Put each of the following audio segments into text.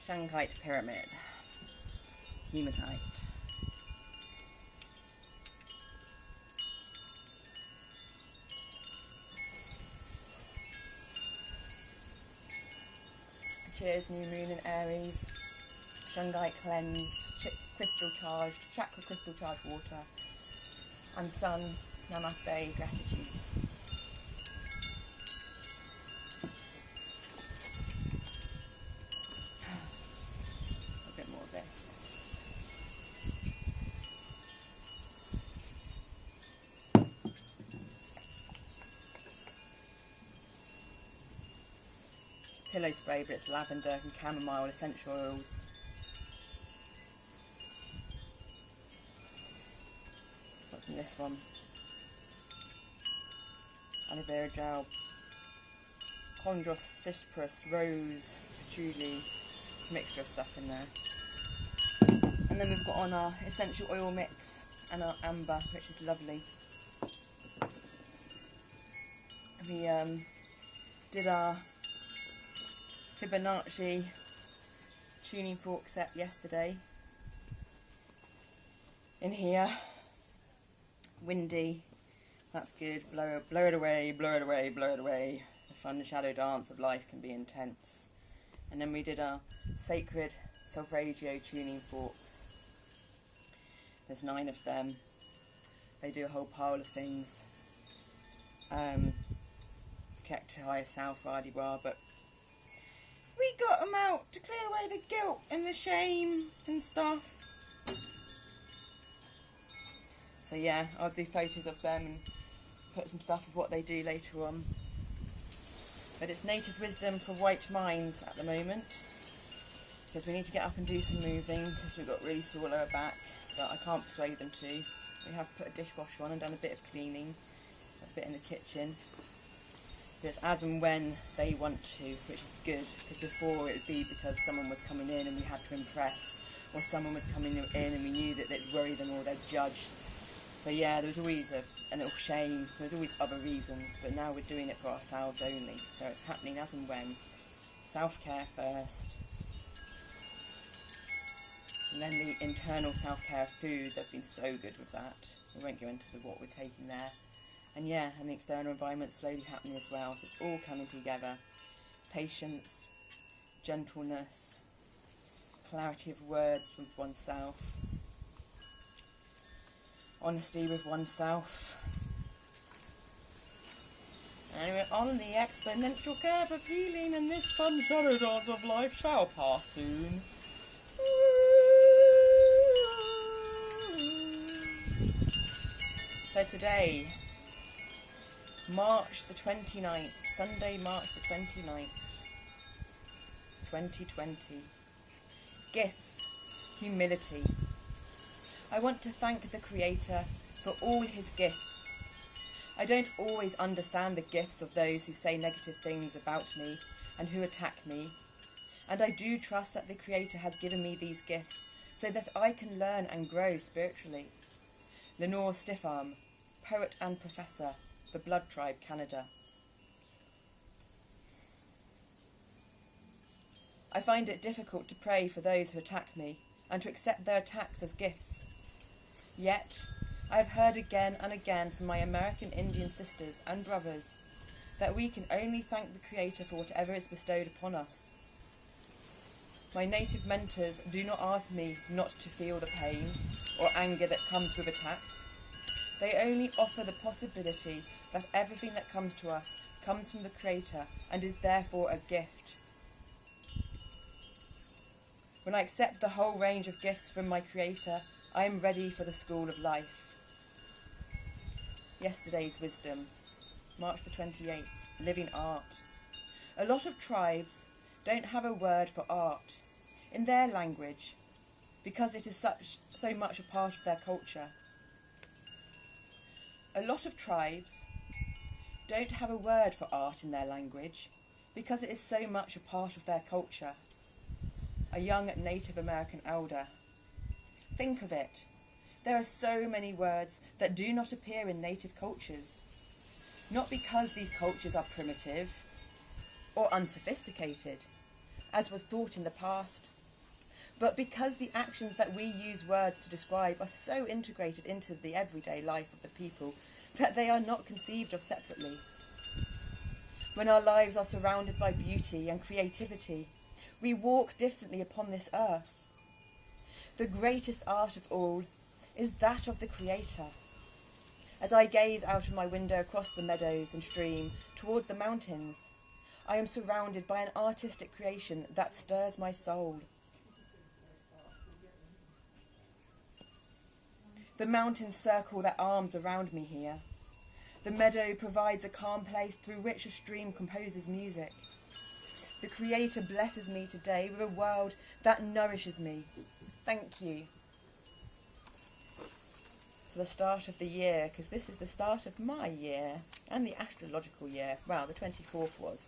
Shungite pyramid, hematite. Cheers, new moon in Aries. Shungite cleansed, crystal charged, chakra crystal charged water. And sun, namaste, gratitude. A bit more of this. Pillow spray, but it's lavender and chamomile essential oils. What's in this one? Aloe vera gel, chondros, cypress, rose, patchouli, mixture of stuff in there. And then we've got on our essential oil mix and our amber, which is lovely. We did our Fibonacci tuning fork set yesterday. In here, windy, that's good, blow it away, blow it away, blow it away. The fun shadow dance of life can be intense. And then we did our sacred solfeggio tuning forks. There's 9 of them. They do a whole pile of things. Kept higher south, rah-de-rah, but we got them out to clear away the guilt and the shame and stuff. So yeah, I'll do photos of them and put some stuff of what they do later on. But it's native wisdom for white minds at the moment, because we need to get up and do some moving because we've got really sore lower back, but I can't persuade them to. We have put a dishwasher on and done a bit of cleaning, a bit in the kitchen. It's as and when they want to, which is good, because before it would be because someone was coming in and we had to impress, or someone was coming in and we knew that they'd worry them or they'd judge. So yeah, there was always a little shame, there was always other reasons, but now we're doing it for ourselves only, so it's happening as and when. Self-care first, and then the internal self-care of food. They've been so good with that. We won't go into what we're taking there. And yeah, and the external environment slowly happening as well, so it's all coming together. Patience, gentleness, clarity of words with oneself, honesty with oneself. And we're on the exponential curve of healing, and this fun shadow dance of life shall pass soon. So today, March the 29th, Sunday, March the 29th, 2020. Gifts, humility. I want to thank the Creator for all his gifts. I don't always understand the gifts of those who say negative things about me and who attack me. And I do trust that the Creator has given me these gifts so that I can learn and grow spiritually. Lenore Stiffarm, poet and professor, The Blood Tribe, Canada. I find it difficult to pray for those who attack me and to accept their attacks as gifts. Yet, I have heard again and again from my American Indian sisters and brothers that we can only thank the Creator for whatever is bestowed upon us. My native mentors do not ask me not to feel the pain or anger that comes with attacks. They only offer the possibility that everything that comes to us comes from the Creator and is therefore a gift. When I accept the whole range of gifts from my Creator, I am ready for the school of life. Yesterday's wisdom, March the 28th, living art. A lot of tribes don't have a word for art in their language because it is so much a part of their culture. A lot of tribes don't have a word for art in their language because it is so much a part of their culture. A young Native American elder. Think of it. There are so many words that do not appear in native cultures. Not because these cultures are primitive or unsophisticated, as was thought in the past, But because the actions that we use words to describe are so integrated into the everyday life of the people that they are not conceived of separately. When our lives are surrounded by beauty and creativity, we walk differently upon this earth. The greatest art of all is that of the Creator. As I gaze out of my window across the meadows and stream toward the mountains, I am surrounded by an artistic creation that stirs my soul. The mountains circle their arms around me here. The meadow provides a calm place through which a stream composes music. The Creator blesses me today with a world that nourishes me. Thank you. So the start of the year, because this is the start of my year and the astrological year. Well, the 24th was.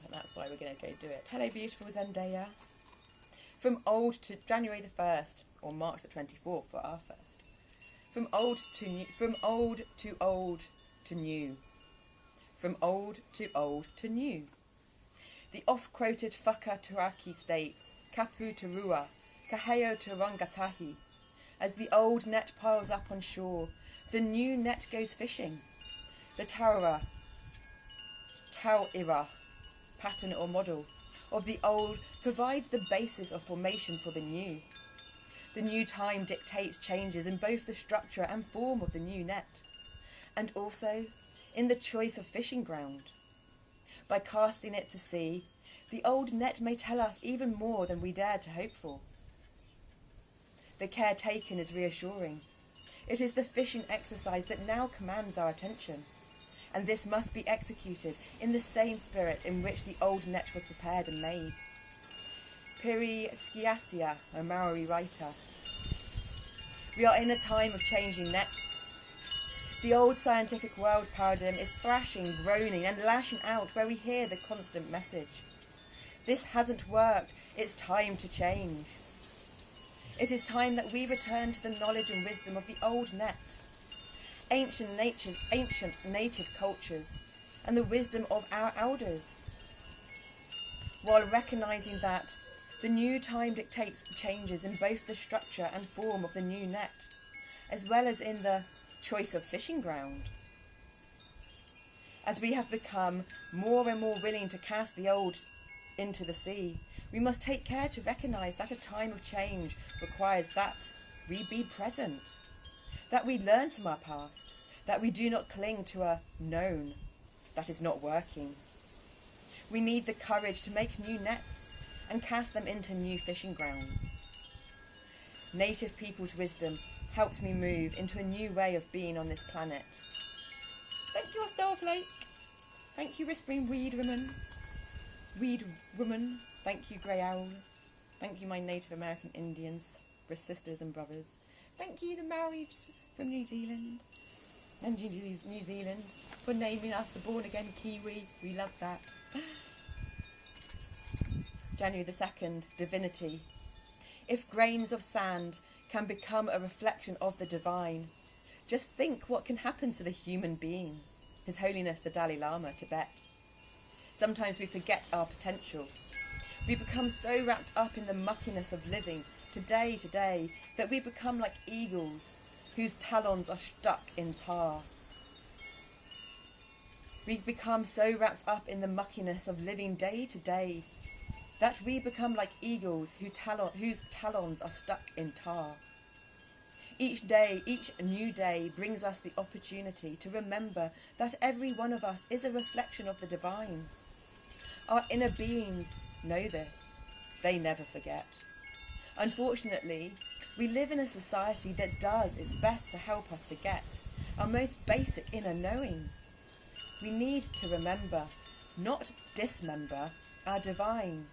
And that's why we're going to go do it. Hello, beautiful Zendaya. From old to January the 1st, or March the 24th for our first. From old to new, from old to old to new. From old to old to new. The oft-quoted Whaka Turaki states, Kapu te rua, kaheo te rangatahi. As the old net piles up on shore, the new net goes fishing. The tauira, pattern or model, of the old provides the basis of formation for the new. The new time dictates changes in both the structure and form of the new net, and also in the choice of fishing ground. By casting it to sea, the old net may tell us even more than we dare to hope for. The care taken is reassuring. It is the fishing exercise that now commands our attention, and this must be executed in the same spirit in which the old net was prepared and made. Piri Skiasia, a Maori writer. We are in a time of changing nets. The old scientific world paradigm is thrashing, groaning and lashing out where we hear the constant message. This hasn't worked, it's time to change. It is time that we return to the knowledge and wisdom of the old net, ancient native cultures, and the wisdom of our elders, while recognising that the new time dictates changes in both the structure and form of the new net, as well as in the choice of fishing ground. As we have become more and more willing to cast the old into the sea, we must take care to recognise that a time of change requires that we be present, that we learn from our past, that we do not cling to a known that is not working. We need the courage to make new nets and cast them into new fishing grounds. Native people's wisdom helps me move into a new way of being on this planet. Thank you, Starflake. Thank you, Whispering Weed Woman. Thank you, Grey Owl. Thank you, my Native American Indians, sisters and brothers. Thank you, the Maoris from New Zealand and New Zealand, for naming us the born-again Kiwi. We love that. January the 2nd, Divinity. If grains of sand can become a reflection of the divine, just think what can happen to the human being. His Holiness the Dalai Lama, Tibet. Sometimes we forget our potential. We become so wrapped up in the muckiness of living today to day that we become like eagles whose talons are stuck in tar. We become so wrapped up in the muckiness of living day to day that we become like eagles whose talons are stuck in tar. Each day, each new day brings us the opportunity to remember that every one of us is a reflection of the divine. Our inner beings know this. They never forget. Unfortunately, we live in a society that does its best to help us forget our most basic inner knowing. We need to remember, not dismember, our divine.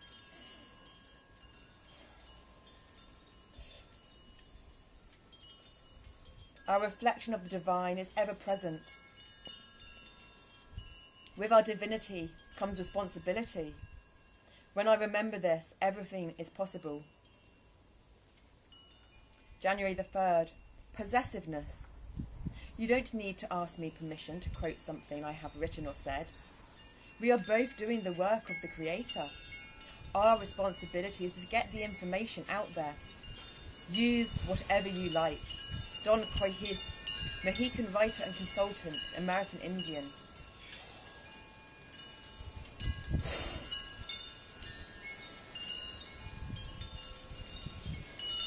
Our reflection of the divine is ever present. With our divinity comes responsibility. When I remember this, everything is possible. January the 3rd, possessiveness. You don't need to ask me permission to quote something I have written or said. We are both doing the work of the Creator. our responsibility is to get the information out there. Use whatever you like. Don Quixote, Mohican writer and consultant, American Indian.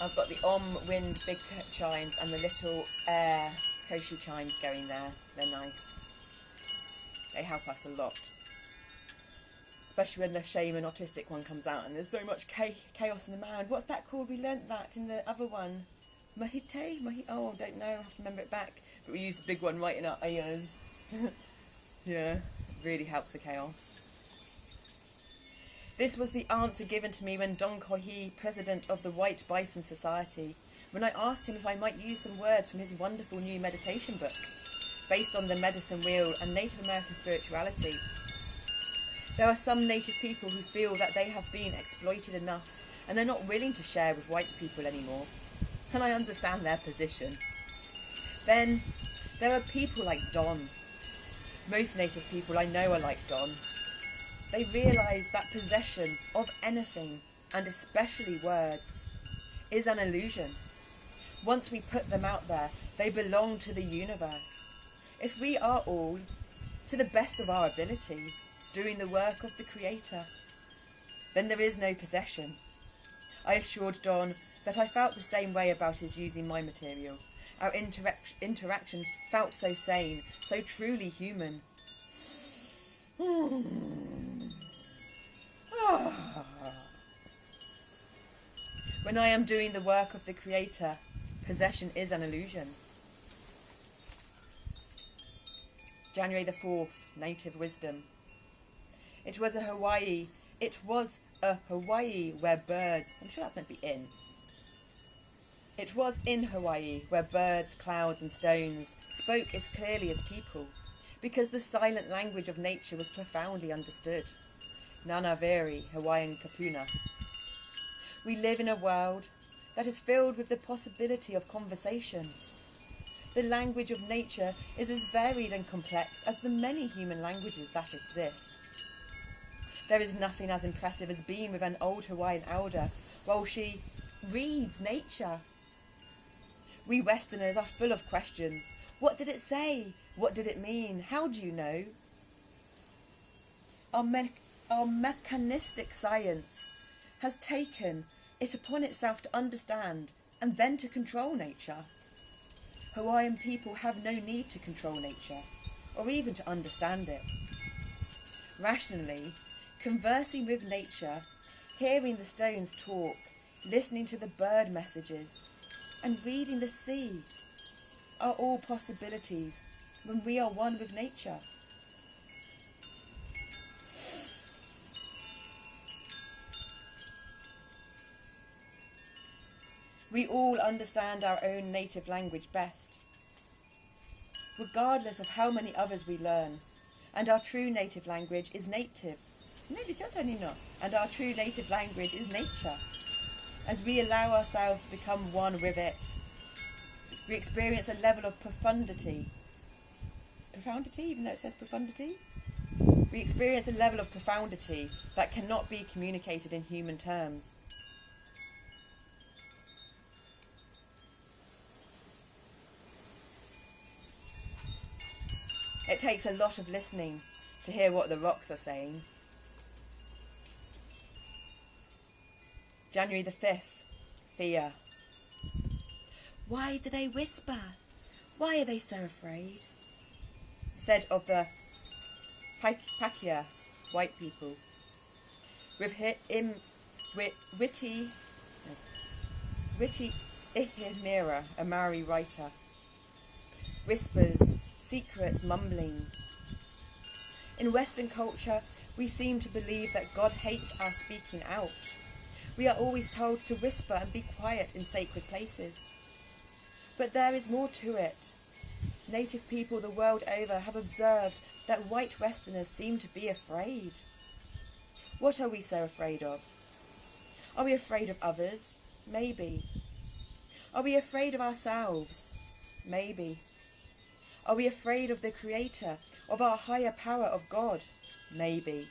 I've got the wind big chimes and the little air koshu chimes going there. They're nice. They help us a lot. Especially when the shaman autistic one comes out and there's so much chaos in the mind. What's that called? We learnt that in the other one. Mahite? Oh, I don't know. I have to remember it back. But we used the big one right in our ears. Yeah, it really helps the chaos. This was the answer given to me when Don Quixote, president of the White Bison Society, when I asked him if I might use some words from his wonderful new meditation book, based on the medicine wheel and Native American spirituality. There are some Native people who feel that they have been exploited enough and they're not willing to share with white people anymore. And I understand their position. Then, there are people like Don. Most Native people I know are like Don. They realise that possession of anything, and especially words, is an illusion. Once we put them out there, they belong to the universe. If we are all, to the best of our ability, doing the work of the Creator, then there is no possession. I assured Don that I felt the same way about his using my material. Our interaction felt so sane, so truly human. When I am doing the work of the Creator, possession is an illusion. January the 4th, Native Wisdom. It was a Hawaii where birds, I'm sure that's meant to be in. It was in Hawaii where birds, clouds and stones spoke as clearly as people, because the silent language of nature was profoundly understood. Nanaveri, Hawaiian Kapuna. We live in a world that is filled with the possibility of conversation. The language of nature is as varied and complex as the many human languages that exist. There is nothing as impressive as being with an old Hawaiian elder while she reads nature. We Westerners are full of questions. What did it say? What did it mean? How do you know? Our mechanistic science has taken it upon itself to understand and then to control nature. Hawaiian people have no need to control nature, or even to understand it. Rationally, conversing with nature, hearing the stones talk, listening to the bird messages, and reading the sea are all possibilities when we are one with nature. We all understand our own native language best, regardless of how many others we learn, and our true native language is native. And our true native language is nature. As we allow ourselves to become one with it, we experience a level of profundity, even though it says profundity? We experience a level of profundity that cannot be communicated in human terms. It takes a lot of listening to hear what the rocks are saying. January the 5th, fear. Why do they whisper? Why are they so afraid? Said of the Pakia, white people. With Witty Ihimira, a Maori writer. Whispers, secrets, mumblings. In Western culture, we seem to believe that God hates our speaking out. We are always told to whisper and be quiet in sacred places. But there is more to it. Native people the world over have observed that white Westerners seem to be afraid. What are we so afraid of? Are we afraid of others? Maybe. Are we afraid of ourselves? Maybe. Are we afraid of the Creator, of our higher power of God? Maybe.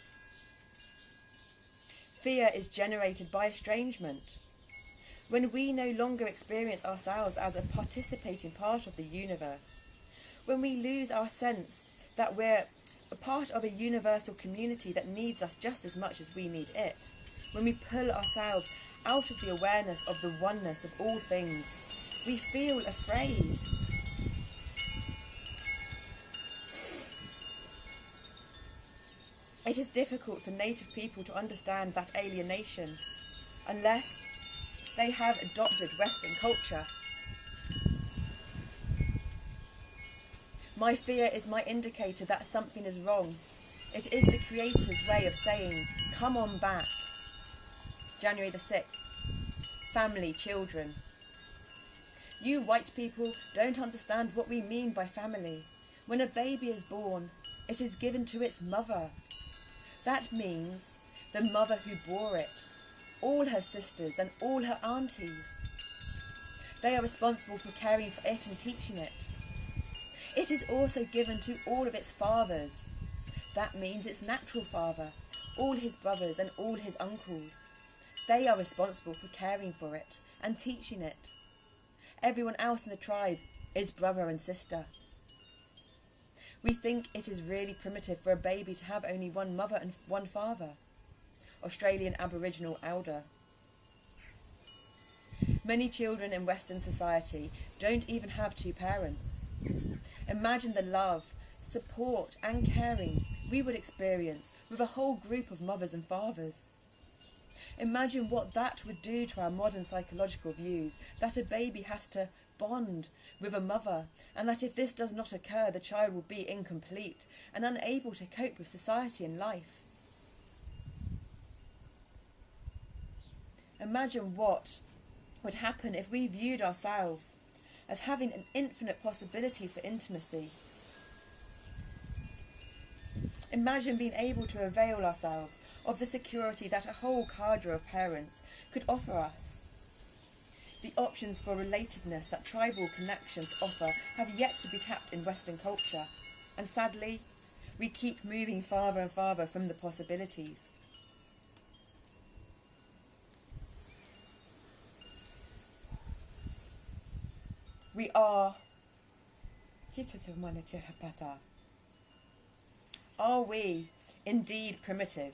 Fear is generated by estrangement. When we no longer experience ourselves as a participating part of the universe, when we lose our sense that we're a part of a universal community that needs us just as much as we need it, when we pull ourselves out of the awareness of the oneness of all things, we feel afraid. It is difficult for native people to understand that alienation unless they have adopted Western culture. My fear is my indicator that something is wrong. It is the Creator's way of saying, come on back. January the 6th. Family, children. You white people don't understand what we mean by family. When a baby is born, it is given to its mother. That means the mother who bore it, all her sisters and all her aunties. They are responsible for caring for it and teaching it. It is also given to all of its fathers. That means its natural father, all his brothers and all his uncles. They are responsible for caring for it and teaching it. Everyone else in the tribe is brother and sister. We think it is really primitive for a baby to have only one mother and one father. Australian Aboriginal elder. Many children in Western society don't even have two parents. Imagine the love, support and caring we would experience with a whole group of mothers and fathers. Imagine what that would do to our modern psychological views, that a baby has to bond with a mother, and that if this does not occur, the child will be incomplete and unable to cope with society and life. Imagine what would happen if we viewed ourselves as having an infinite possibilities for intimacy. Imagine being able to avail ourselves of the security that a whole cadre of parents could offer us. The options for relatedness that tribal connections offer have yet to be tapped in Western culture, and sadly, we keep moving farther and farther from the possibilities. We are we indeed primitive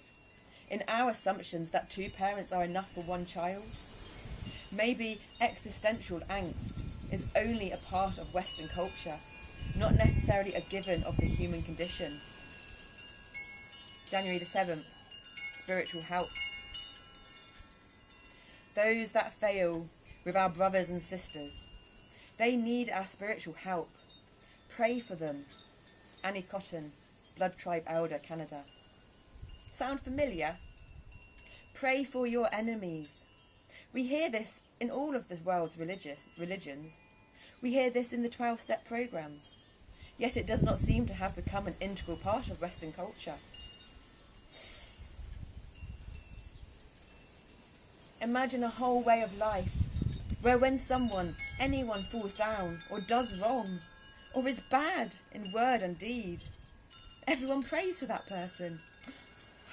in our assumptions that two parents are enough for one child? Maybe existential angst is only a part of Western culture, not necessarily a given of the human condition. January the 7th, spiritual help. Those that fail with our brothers and sisters, they need our spiritual help. Pray for them. Annie Cotton, Blood Tribe Elder, Canada. Sound familiar? Pray for your enemies. We hear this in all of the world's religions. We hear this in the 12-step programs. Yet it does not seem to have become an integral part of Western culture. Imagine a whole way of life where when anyone falls down or does wrong or is bad in word and deed, everyone prays for that person.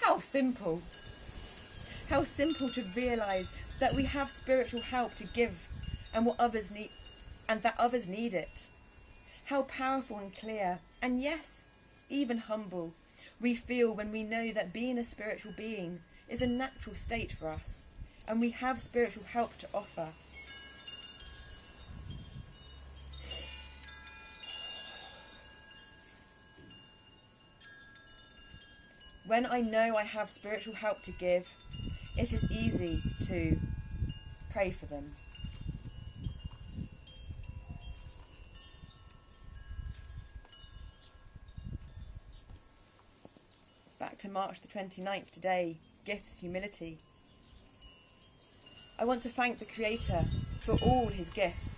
How simple. How simple to realise that we have spiritual help to give and what others need, and that others need it. How powerful and clear, and yes, even humble, we feel when we know that being a spiritual being is a natural state for us, and we have spiritual help to offer. When I know I have spiritual help to give, it is easy to pray for them. Back to March the 29th today, gifts, humility. I want to thank the Creator for all his gifts.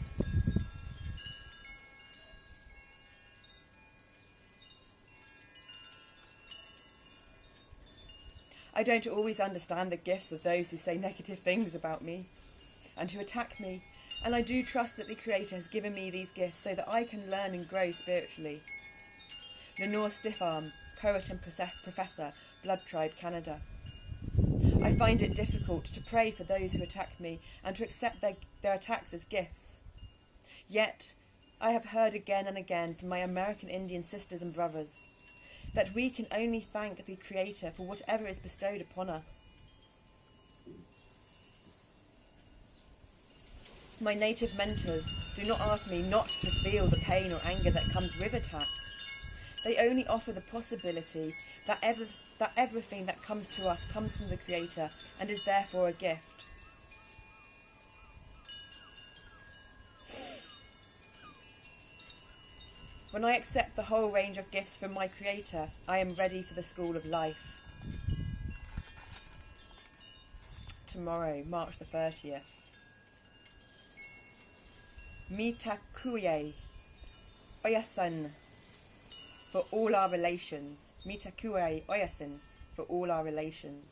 I don't always understand the gifts of those who say negative things about me and who attack me, and I do trust that the Creator has given me these gifts so that I can learn and grow spiritually. Lenore Stiffarm, poet and professor, Blood Tribe, Canada. I find it difficult to pray for those who attack me and to accept their attacks as gifts. Yet, I have heard again and again from my American Indian sisters and brothers that we can only thank the Creator for whatever is bestowed upon us. My native mentors do not ask me not to feel the pain or anger that comes with attacks. They only offer the possibility that everything that comes to us comes from the Creator and is therefore a gift. When I accept the whole range of gifts from my Creator, I am ready for the school of life. Tomorrow, March the 30th. MITAKUYE, OYASIN, for all our relations. MITAKUYE, OYASIN, for all our relations.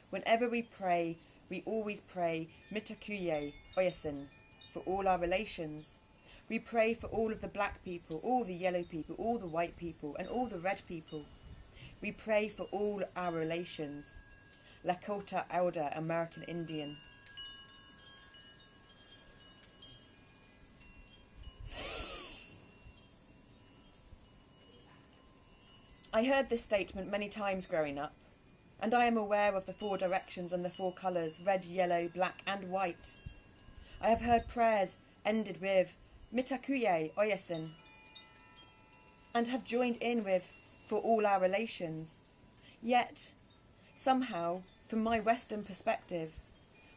Whenever we pray, we always pray MITAKUYE, OYASIN, for all our relations. We pray for all of the black people, all the yellow people, all the white people, and all the red people. We pray for all our relations. Lakota Elder American Indian. I heard this statement many times growing up, and I am aware of the 4 directions and the 4 colours, red, yellow, black and white. I have heard prayers ended with MITAKUYE, OYASIN, and have joined in with for all our relations. Yet, somehow, from my Western perspective,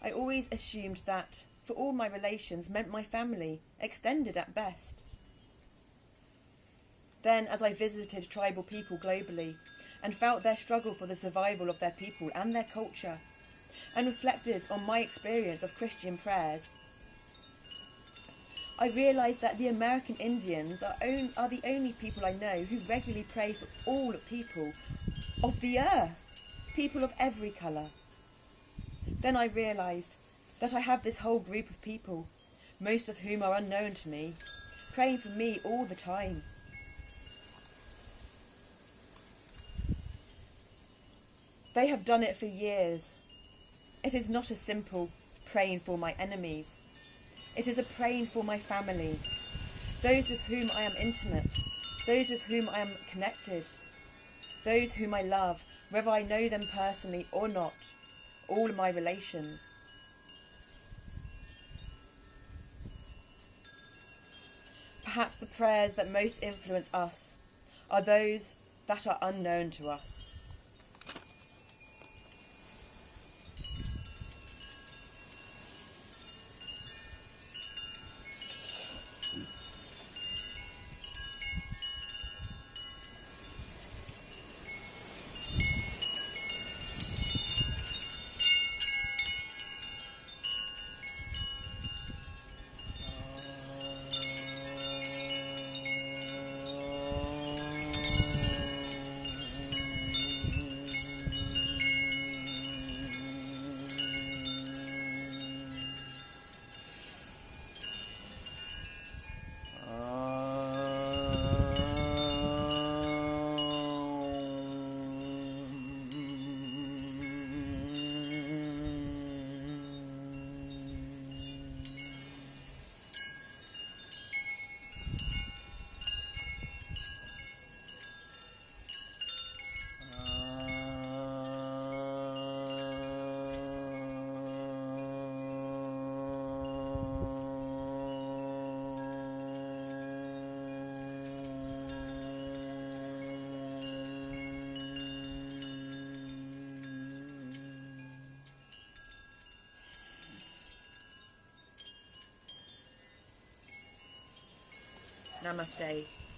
I always assumed that for all my relations meant my family, extended at best. Then, as I visited tribal people globally and felt their struggle for the survival of their people and their culture, and reflected on my experience of Christian prayers, I realised that the American Indians are the only people I know who regularly pray for all people of the earth, people of every colour. Then I realised that I have this whole group of people, most of whom are unknown to me, praying for me all the time. They have done it for years. It is not as simple praying for my enemies. It is a praying for my family, those with whom I am intimate, those with whom I am connected, those whom I love, whether I know them personally or not, all my relations. Perhaps the prayers that most influence us are those that are unknown to us. Namaste.